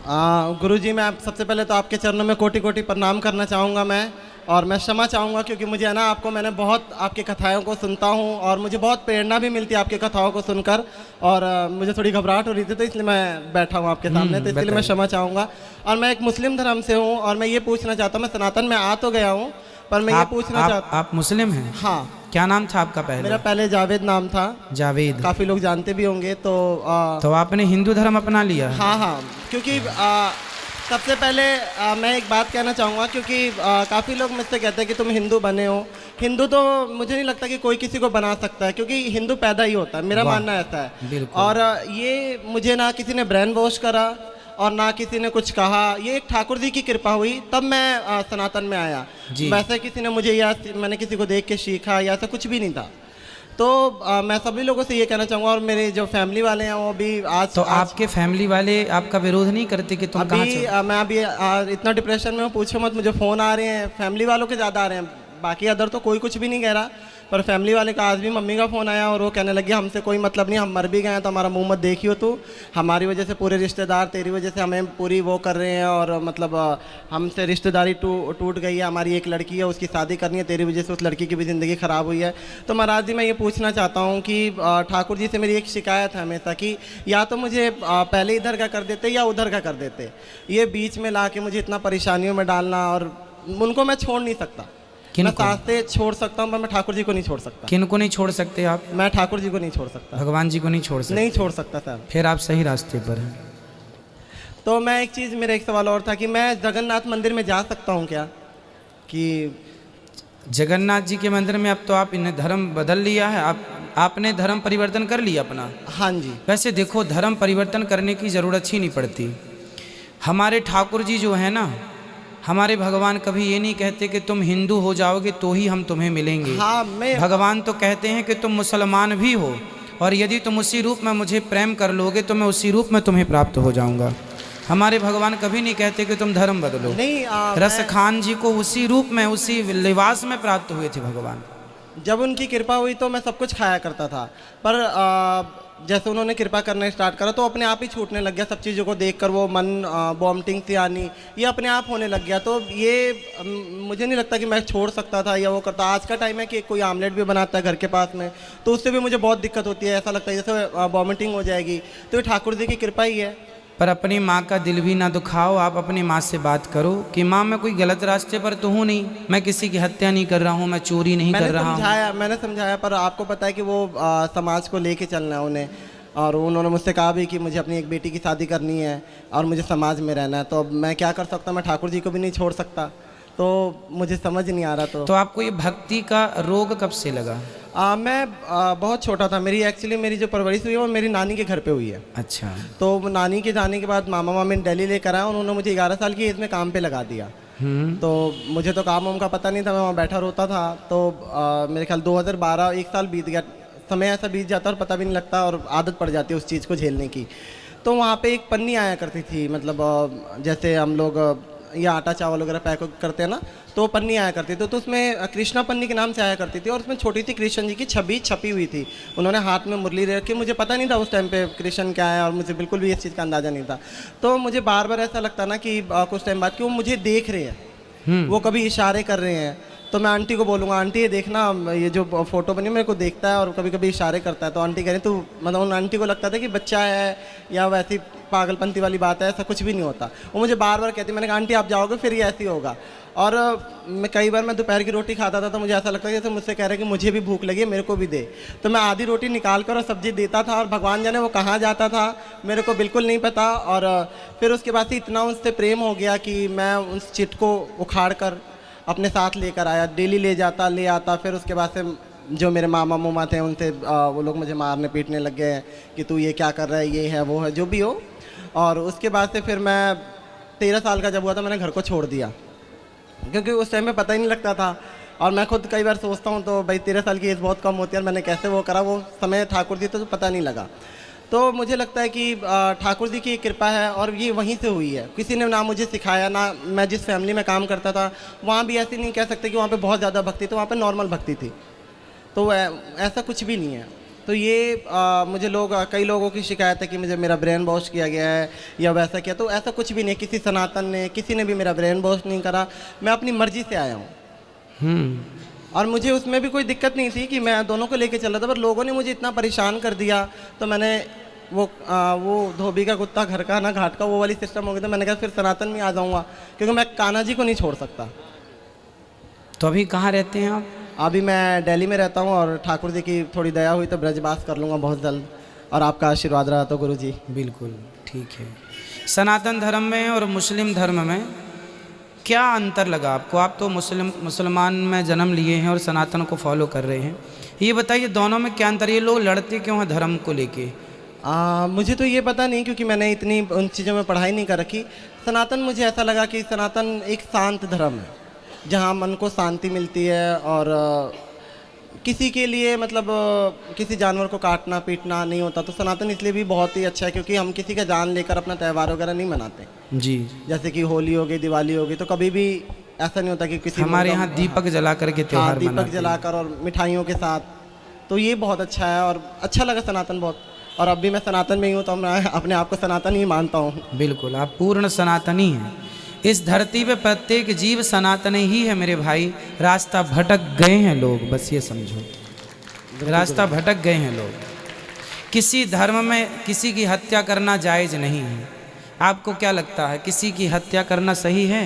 गुरुजी, मैं सबसे पहले तो आपके चरणों में कोटि कोटि प्रणाम करना चाहूँगा मैं, और मैं क्षमा चाहूँगा क्योंकि मुझे है ना, मैंने बहुत आपकी कथाओं को सुनता हूँ और मुझे बहुत प्रेरणा भी मिलती है आपकी कथाओं को सुनकर। और मुझे थोड़ी घबराहट हो रही थी, तो इसलिए मैं बैठा हूँ आपके सामने, तो इसलिए मैं क्षमा चाहूँगा। और मैं एक मुस्लिम धर्म से हूँ और मैं ये पूछना चाहता हूँ, मैं सनातन में आ तो गया हूँ पर मैं ये पूछना चाहता। आप मुस्लिम हैं? हाँ। क्या नाम था आपका पहले? मेरा पहले जावेद नाम था। जावेद। काफ़ी लोग जानते भी होंगे। तो आपने हिंदू धर्म अपना लिया? हाँ हाँ, क्योंकि सबसे पहले मैं एक बात कहना चाहूँगा, क्योंकि काफ़ी लोग मुझसे कहते हैं कि तुम हिंदू बने हो। हिंदू तो मुझे नहीं लगता कि कोई किसी को बना सकता है, क्योंकि हिंदू पैदा ही होता है, मेरा मानना ऐसा है। और ये मुझे ना किसी ने ब्रेन वॉश करा और ना किसी ने कुछ कहा, ये एक ठाकुर जी की कृपा हुई, तब मैं सनातन में आया। वैसे किसी ने मुझे या मैंने किसी को देख के सीखा या ऐसा कुछ भी नहीं था। तो मैं सभी लोगों से ये कहना चाहूँगा, और मेरे जो फैमिली वाले हैं वो भी आज। आपके फैमिली वाले आपका विरोध नहीं करते कि तुम कहाँ चल? मैं अभी इतना डिप्रेशन में हूँ, पूछो मत। मुझे फ़ोन आ रहे हैं फैमिली वालों के ज़्यादा आ रहे हैं, बाकी अदर तो कोई कुछ भी नहीं कह रहा, पर फैमिली वाले का आज भी मम्मी का फ़ोन आया और वो कहने लगी हमसे कोई मतलब नहीं, हम मर भी गए हैं तो हमारा मुंह मत देखियो तू, हमारी वजह से पूरे रिश्तेदार तेरी वजह से हमें पूरी वो कर रहे हैं, और मतलब हमसे रिश्तेदारी टूट गई है, हमारी एक लड़की है उसकी शादी करनी है, तेरी वजह से उस लड़की की भी ज़िंदगी ख़राब हुई है। तो महाराज जी, मैं ये पूछना चाहता हूँ कि ठाकुर जी से मेरी एक शिकायत है हमेशा कि या तो मुझे पहले इधर का कर देते या उधर का कर देते, ये बीच में ला के मुझे इतना परेशानियों में डालना, और उनको मैं छोड़ नहीं सकता। मैं सास्ते छोड़ सकता हूँ पर मैं ठाकुर जी को नहीं छोड़ सकता। किन को नहीं छोड़ सकते आप? मैं ठाकुर जी को नहीं छोड़ सकता, भगवान जी को नहीं छोड़ सकते? नहीं छोड़ सकता सर। फिर आप सही रास्ते पर हैं। तो मैं एक चीज़, मेरा एक सवाल और था कि मैं जगन्नाथ मंदिर में जा सकता हूँ क्या? कि जगन्नाथ जी के मंदिर में अब तो आप इन्हें धर्म बदल लिया है, आपने धर्म परिवर्तन कर लिया अपना? हाँ जी। वैसे देखो, धर्म परिवर्तन करने की ज़रूरत ही नहीं पड़ती। हमारे ठाकुर जी जो है ना, हमारे भगवान कभी ये नहीं कहते कि तुम हिंदू हो जाओगे तो ही हम तुम्हें मिलेंगे। हाँ, भगवान तो कहते हैं कि तुम मुसलमान भी हो, और यदि तुम उसी रूप में मुझे प्रेम कर लोगे तो मैं उसी रूप में तुम्हें प्राप्त हो जाऊंगा। हमारे भगवान कभी नहीं कहते कि तुम धर्म बदलो। नहीं, रस खान जी को उसी रूप में, उसी लिबास में प्राप्त हुए थे भगवान। जब उनकी कृपा हुई तो मैं सब कुछ खाया करता था, पर जैसे उन्होंने कृपा करना स्टार्ट करा तो अपने आप ही छूटने लग गया। सब चीज़ों को देखकर वो मन वॉमिटिंग सी आनी, ये अपने आप होने लग गया। तो ये मुझे नहीं लगता कि मैं छोड़ सकता था या वो करता। आज का टाइम है कि कोई आमलेट भी बनाता है घर के पास में, तो उससे भी मुझे बहुत दिक्कत होती है, ऐसा लगता है जैसे वॉमिटिंग हो जाएगी। तो ये ठाकुर जी की कृपा ही है। पर अपनी माँ का दिल भी ना दुखाओ। आप अपनी माँ से बात करो कि माँ, मैं कोई गलत रास्ते पर तो हूँ नहीं, मैं किसी की हत्या नहीं कर रहा हूँ, मैं चोरी नहीं कर रहा हूँ। मैंने समझाया, पर आपको पता है कि वो समाज को लेके चलना है उन्हें, और उन्होंने मुझसे कहा भी कि मुझे अपनी एक बेटी की शादी करनी है और मुझे समाज में रहना है। तो अब मैं क्या कर सकता हूँ? मैं ठाकुर जी को भी नहीं छोड़ सकता, तो मुझे समझ नहीं आ रहा। तो आपको ये भक्ति का रोग कब से लगा? मैं बहुत छोटा था। मेरी जो परवरिश हुई है वो मेरी नानी के घर पे हुई है। अच्छा। तो नानी के जाने के बाद मामा मामी दिल्ली लेकर आया, उन्होंने मुझे 11 साल की एज में काम पे लगा दिया। तो मुझे तो काम वाम का पता नहीं था, मैं वहाँ बैठा रोता था। तो मेरे ख्याल 2012 एक साल बीत गया, समय ऐसा बीत जाता और पता भी नहीं लगता, और आदत पड़ जाती है उस चीज़ को झेलने की। तो वहाँ पे एक पन्नी आया करती थी, मतलब जैसे हम लोग या आटा चावल वगैरह पैक करते हैं ना, तो वो पन्नी आया करती थी। तो उसमें कृष्णा पन्नी के नाम से आया करती थी, और उसमें छोटी सी कृष्ण जी की छवि छपी हुई थी। उन्होंने हाथ में मुरली रखी, मुझे पता नहीं था उस टाइम पे कृष्ण क्या है, और मुझे बिल्कुल भी इस चीज़ का अंदाज़ा नहीं था। तो मुझे बार बार ऐसा लगता ना कि कुछ टाइम बाद कि वो मुझे देख रहे हैं, वो कभी इशारे कर रहे हैं। तो मैं आंटी को बोलूँगा, आंटी ये देखना, ये जो फ़ोटो बनी मेरे को देखता है और कभी कभी इशारे करता है। तो आंटी कह रही, तो मतलब उन आंटी को लगता था कि बच्चा है या वैसी पागलपंती वाली बात है, ऐसा कुछ भी नहीं होता। वो मुझे बार बार कहती, मैंने कहा आंटी आप जाओगे फिर ये ऐसी होगा। और कई बार मैं दोपहर की रोटी खाता था तो मुझे ऐसा लगता है जैसे मुझसे कह रहे कि मुझे भी भूख लगी है, मेरे को भी दे। तो मैं आधी रोटी निकाल कर और सब्जी देता था, और भगवान जाने वो कहाँ जाता था मेरे को बिल्कुल नहीं पता। और फिर उसके बाद से इतना उनसे प्रेम हो गया कि मैं उस चिट को उखाड़ कर अपने साथ लेकर आया, डेली ले आता। फिर उसके बाद से जो मेरे मामा मुमा थे उनसे वो लोग मुझे मारने पीटने लग गए कि तू ये क्या कर रहा है, ये है वो है, जो भी हो। और उसके बाद से फिर मैं 13 साल का जब हुआ था मैंने घर को छोड़ दिया, क्योंकि उस टाइम में पता ही नहीं लगता था। और मैं खुद कई बार सोचता हूँ तो भाई 13 साल की एज बहुत कम होती है, और मैंने कैसे वो करा, वो समय ठाकुर जी तो पता नहीं लगा। तो मुझे लगता है कि ठाकुर जी की कृपा है, और ये वहीं से हुई है। किसी ने ना मुझे सिखाया, ना मैं जिस फैमिली में काम करता था वहाँ भी ऐसे नहीं कह सकते कि वहाँ पे बहुत ज़्यादा भक्ति, तो वहाँ पे नॉर्मल भक्ति थी। तो ऐसा कुछ भी नहीं है। तो ये मुझे कई लोगों की शिकायत है कि मुझे मेरा ब्रेन वॉश किया गया है या वैसा किया, तो ऐसा कुछ भी नहीं। किसी सनातन ने, किसी ने भी मेरा ब्रेन वॉश नहीं करा। मैं अपनी मर्जी से आया हूँ और मुझे उसमें भी कोई दिक्कत नहीं थी कि मैं दोनों को लेके चल रहा था, पर लोगों ने मुझे इतना परेशान कर दिया तो मैंने वो धोबी का कुत्ता घर का ना घाट का, वो वाली सिस्टम हो गया था। मैंने कहा फिर सनातन में आ जाऊँगा, क्योंकि मैं कान्हा जी को नहीं छोड़ सकता। तो अभी कहाँ रहते हैं आप? अभी मैं दिल्ली में रहता हूँ और ठाकुर जी की थोड़ी दया हुई तो ब्रजवास कर लूँगा बहुत जल्द, और आपका आशीर्वाद रहा तो गुरु जी। बिल्कुल ठीक है। सनातन धर्म में और मुस्लिम धर्म में क्या अंतर लगा आपको? आप तो मुसलमान में जन्म लिए हैं और सनातन को फॉलो कर रहे हैं, ये बताइए दोनों में क्या अंतर? ये लोग लड़ते क्यों हैं धर्म को लेके? मुझे तो ये पता नहीं, क्योंकि मैंने इतनी उन चीज़ों में पढ़ाई नहीं कर रखी। सनातन मुझे ऐसा लगा कि सनातन एक शांत धर्म है जहाँ मन को शांति मिलती है, और किसी के लिए मतलब किसी जानवर को काटना पीटना नहीं होता। तो सनातन इसलिए भी बहुत ही अच्छा है क्योंकि हम किसी का जान लेकर अपना त्यौहार वगैरह नहीं मनाते जी। जैसे कि होली हो गई, दिवाली हो गई, तो कभी भी ऐसा नहीं होता कि किसी हमारे यहाँ दीपक जला करके त्योहार दीपक मनाते हैं। जलाकर और मिठाइयों के साथ। तो ये बहुत अच्छा है और अच्छा लगा सनातन बहुत, और अब भी मैं सनातन में ही हूँ तो मैं अपने आप को सनातन ही मानता हूँ। बिल्कुल, आप पूर्ण सनातनी हैं। इस धरती पे प्रत्येक जीव सनातन ही है मेरे भाई। रास्ता भटक गए हैं लोग, बस ये समझो, रास्ता भटक गए हैं लोग। किसी धर्म में किसी की हत्या करना जायज़ नहीं है। आपको क्या लगता है, किसी की हत्या करना सही है?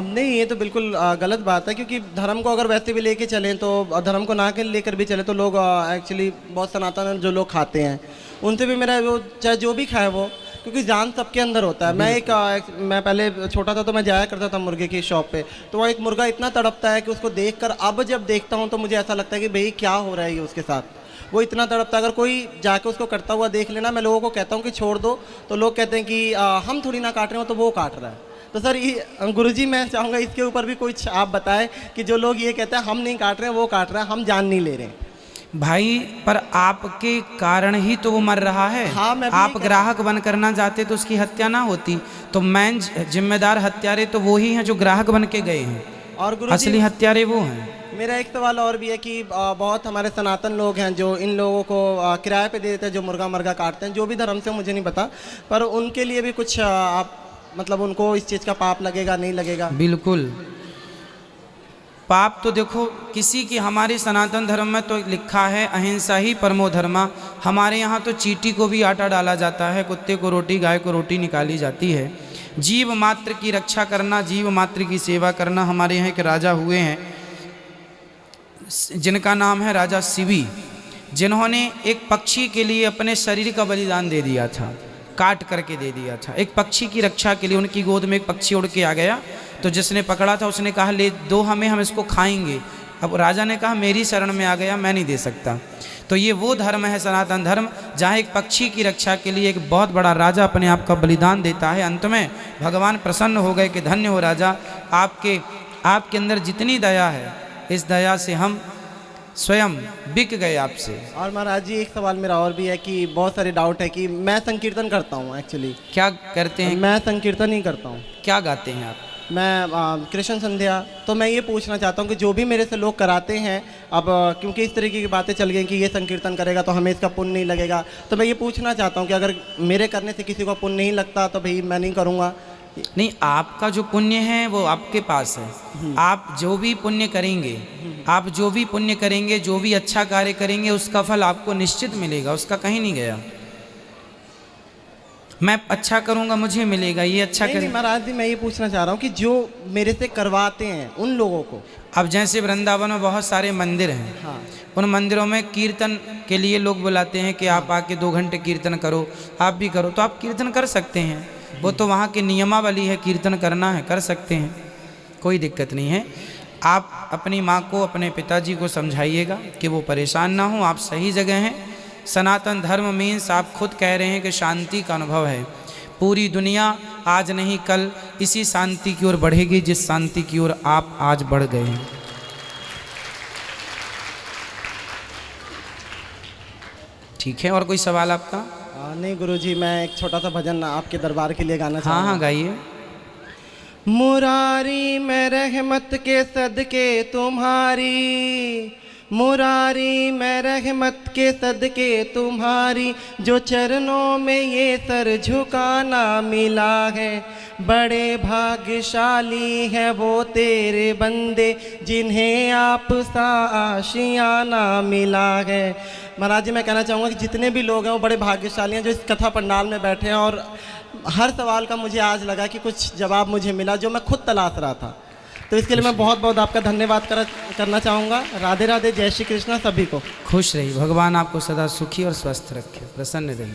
नहीं, ये तो बिल्कुल गलत बात है, क्योंकि धर्म को अगर वैसे भी लेके चलें तो धर्म को ना के लेकर भी चले तो लोग एक्चुअली बहुत सनातन जो लोग खाते हैं उनसे भी मेरा वो चाहे जो भी खाए वो, क्योंकि जान सबके अंदर होता है। मैं पहले छोटा था तो मैं जाया करता था मुर्गे की शॉप पे, तो वहाँ एक मुर्गा इतना तड़पता है कि उसको देखकर अब जब देखता हूँ तो मुझे ऐसा लगता है कि भाई क्या हो रहा है ये उसके साथ। वो इतना तड़पता है, अगर कोई जाके उसको करता हुआ देख लेना, मैं लोगों को कहता हूँ कि छोड़ दो तो लोग कहते हैं कि हम थोड़ी ना काट रहे हो, तो वो काट रहा है। तो सर ये गुरुजी मैं चाहूँगा इसके ऊपर भी कुछ आप बताएं कि जो लोग ये कहते हैं हम नहीं काट रहे हैं वो काट रहा है, हम जान नहीं ले रहे हैं। भाई पर आपके कारण ही तो वो मर रहा है। हाँ, मैं आप ग्राहक बन करना चाहते तो उसकी हत्या ना होती। तो मेन जिम्मेदार हत्यारे तो वो ही हैं जो ग्राहक बन के गए हैं, और गुरुजी असली हत्यारे वो हैं। मेरा एक सवाल और भी है कि बहुत हमारे सनातन लोग हैं जो इन लोगों को किराए पे दे देते हैं, जो मुर्गा मर्गा काटते हैं, जो भी धर्म से मुझे नहीं पता, पर उनके लिए भी कुछ आप मतलब उनको इस चीज़ का पाप लगेगा नहीं लगेगा? बिल्कुल पाप तो देखो किसी की, हमारे सनातन धर्म में तो लिखा है अहिंसा ही परमो धर्मा। हमारे यहाँ तो चींटी को भी आटा डाला जाता है, कुत्ते को रोटी, गाय को रोटी निकाली जाती है। जीव मात्र की रक्षा करना, जीव मात्र की सेवा करना। हमारे यहाँ एक राजा हुए हैं जिनका नाम है राजा शिवी, जिन्होंने एक पक्षी के लिए अपने शरीर का बलिदान दे दिया था, काट करके दे दिया था एक पक्षी की रक्षा के लिए। उनकी गोद में एक पक्षी उड़ के आ गया तो जिसने पकड़ा था उसने कहा ले दो हमें, हम इसको खाएंगे। अब राजा ने कहा मेरी शरण में आ गया, मैं नहीं दे सकता। तो ये वो धर्म है सनातन धर्म जहाँ एक पक्षी की रक्षा के लिए एक बहुत बड़ा राजा अपने आप का बलिदान देता है। अंत में भगवान प्रसन्न हो गए कि धन्य हो राजा, आपके अंदर जितनी दया है, इस दया से हम स्वयं बिक गए आपसे। और महाराज जी एक सवाल मेरा और भी है कि बहुत सारे डाउट है कि मैं संकीर्तन करता हूँ एक्चुअली। क्या करते हैं? मैं संकीर्तन ही करता हूँ। क्या गाते हैं आप? मैं कृष्ण संध्या। तो मैं ये पूछना चाहता हूँ कि जो भी मेरे से लोग कराते हैं, अब क्योंकि इस तरीके की बातें चल गई कि ये संकीर्तन करेगा तो हमें इसका पुण्य नहीं लगेगा, तो मैं ये पूछना चाहता हूँ कि अगर मेरे करने से किसी को पुण्य नहीं लगता तो भाई मैं नहीं करूँगा। नहीं, आपका जो पुण्य है वो आपके पास है। आप जो भी पुण्य करेंगे, आप जो भी पुण्य करेंगे, जो भी अच्छा कार्य करेंगे, उसका फल आपको निश्चित मिलेगा, उसका कहीं नहीं गया। मैं अच्छा करूंगा मुझे मिलेगा, ये अच्छा नहीं, महाराज जी मैं ये पूछना चाह रहा हूँ कि जो मेरे से करवाते हैं उन लोगों को, अब जैसे वृंदावन में बहुत सारे मंदिर हैं, हाँ, उन मंदिरों में कीर्तन के लिए लोग बुलाते हैं कि आप आके 2 घंटे कीर्तन करो, आप भी करो, तो आप कीर्तन कर सकते हैं। वो तो वहाँ की नियमावली है, कीर्तन करना है, कर सकते हैं, कोई दिक्कत नहीं है। आप अपनी माँ को, अपने पिताजी को समझाइएगा कि वो परेशान ना हो, आप सही जगह हैं। सनातन धर्म मीन्स आप खुद कह रहे हैं कि शांति का अनुभव है। पूरी दुनिया आज नहीं कल इसी शांति की ओर बढ़ेगी जिस शांति की ओर आप आज बढ़ गए हैं। ठीक है, और कोई सवाल आपका? नहीं गुरुजी, मैं एक छोटा सा भजन आपके दरबार के लिए गाना चाहूँगा। हाँ गाइए। मुरारी में रहमत के सदके तुम्हारी, मुरारी मैं रहमत के सदके तुम्हारी, जो चरणों में ये सर झुकाना मिला है। बड़े भाग्यशाली है वो तेरे बंदे, जिन्हें आप सा आशियाना मिला है। महाराज जी मैं कहना चाहूँगा कि जितने भी लोग हैं वो बड़े भाग्यशाली हैं जो इस कथा पंडाल में बैठे हैं, और हर सवाल का मुझे आज लगा कि कुछ जवाब मुझे मिला जो मैं खुद तलाश रहा था। तो इसके लिए मैं बहुत बहुत आपका धन्यवाद करना चाहूँगा। राधे राधे, जय श्री कृष्णा सभी को। खुश रहिए, भगवान आपको सदा सुखी और स्वस्थ रखे, प्रसन्न रहिए।